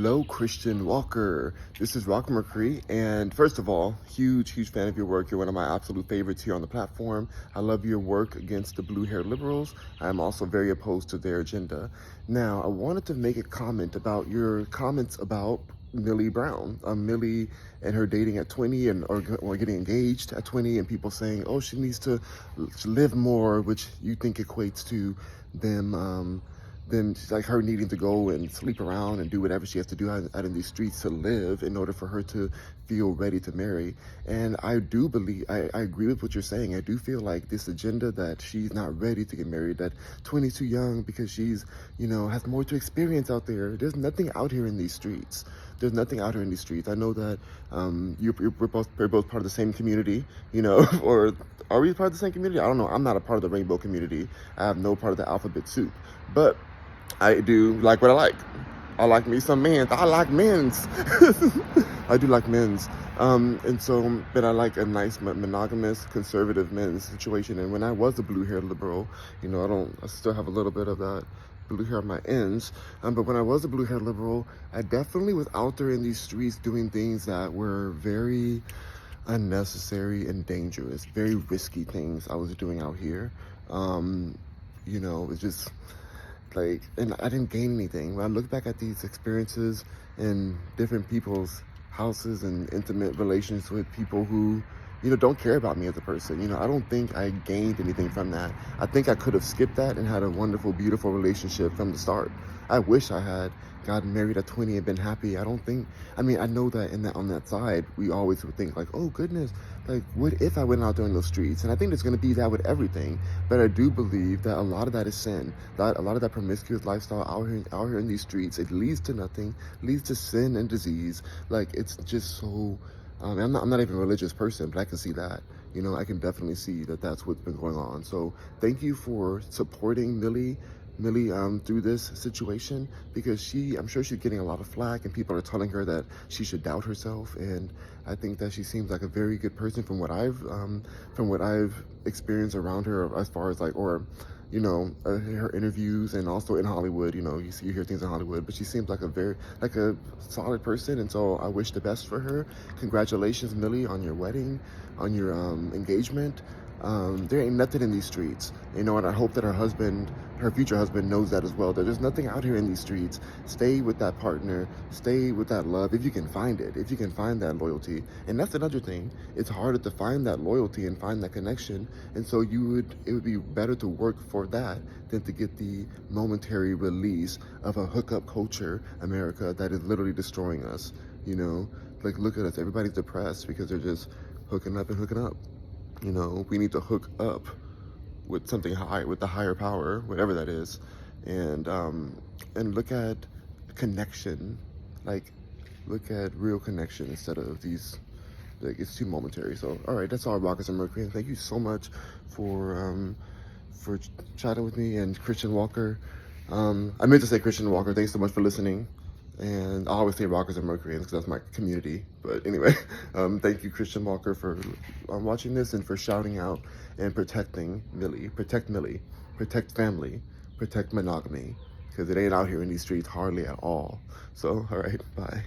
Hello, Christian Walker. This is Rock Mercury, and first of all, huge fan of your work. You're one of my absolute favorites here on the platform. I love your work against the blue-haired liberals. I'm also very opposed to their agenda. Now, I wanted to make a comment about your comments about Millie Brown. Millie and her dating at 20 or getting engaged at 20, and people saying, oh, she needs to live more, which you think equates to them then like her needing to go and sleep around and do whatever she has to do out in these streets to live in order for her to feel ready to marry. And I do believe, I agree with what you're saying. I do feel like this agenda that she's not ready to get married, that 20 is too young because she's, has more to experience out there. There's nothing out here in these streets. There's nothing out here in these streets. I know that we're both part of the same community, or are we part of the same community? I don't know. I'm not a part of the rainbow community. I have no part of the alphabet soup. But I do like what I like. I like me some men's. I like men's. I do like men's. But I like a nice monogamous, conservative men's situation. And when I was a blue-haired liberal, I still have a little bit of that blue hair on my ends. But when I was a blue-haired liberal, I definitely was out there in these streets doing things that were very unnecessary and dangerous, very risky things I was doing out here. It's just and I didn't gain anything. When I look back at these experiences in different people's houses and intimate relations with people who, don't care about me as a person, I don't think I gained anything from that. I think I could have skipped that and had a wonderful, beautiful relationship from the start. I wish I had gotten married at 20 and been happy. I know that on that side, we always would think like, oh goodness, what if I went out there in those streets? And I think there's going to be that with everything. But I do believe that a lot of that is sin. That a lot of that promiscuous lifestyle out here in these streets, it leads to nothing, leads to sin and disease. It's just so, I'm not even a religious person, but I can see that. I can definitely see that that's what's been going on. So thank you for supporting Millie through this situation, because I'm sure she's getting a lot of flack and people are telling her that she should doubt herself. And I think that she seems like a very good person from what I've experienced around her, as far as her interviews and also in Hollywood. You hear things in Hollywood, but she seems like a solid person. And so I wish the best for her. Congratulations, Millie, on your wedding, on your engagement. There ain't nothing in these streets, and I hope that her future husband knows that as well, that there's nothing out here in these streets. Stay with that partner, stay with that love, if you can find it, if you can find that loyalty. And that's another thing, it's harder to find that loyalty and find that connection, and so it would be better to work for that than to get the momentary release of a hookup culture, America, that is literally destroying us. Look at us, everybody's depressed because they're just hooking up and hooking up. We need to hook up with something high, with the higher power, whatever that is, and look at connection, look at real connection instead of these, it's too momentary. So, all right, that's all, Rockers and Mercury, and thank you so much for chatting with me. And Christian Walker, I meant to say Christian Walker, thanks so much for listening. And I always say Rockers and Mercury because that's my community. But anyway, thank you, Christian Walker, for watching this and for shouting out and protecting Millie. Protect Millie. Protect family. Protect monogamy. Because it ain't out here in these streets hardly at all. So, all right, bye.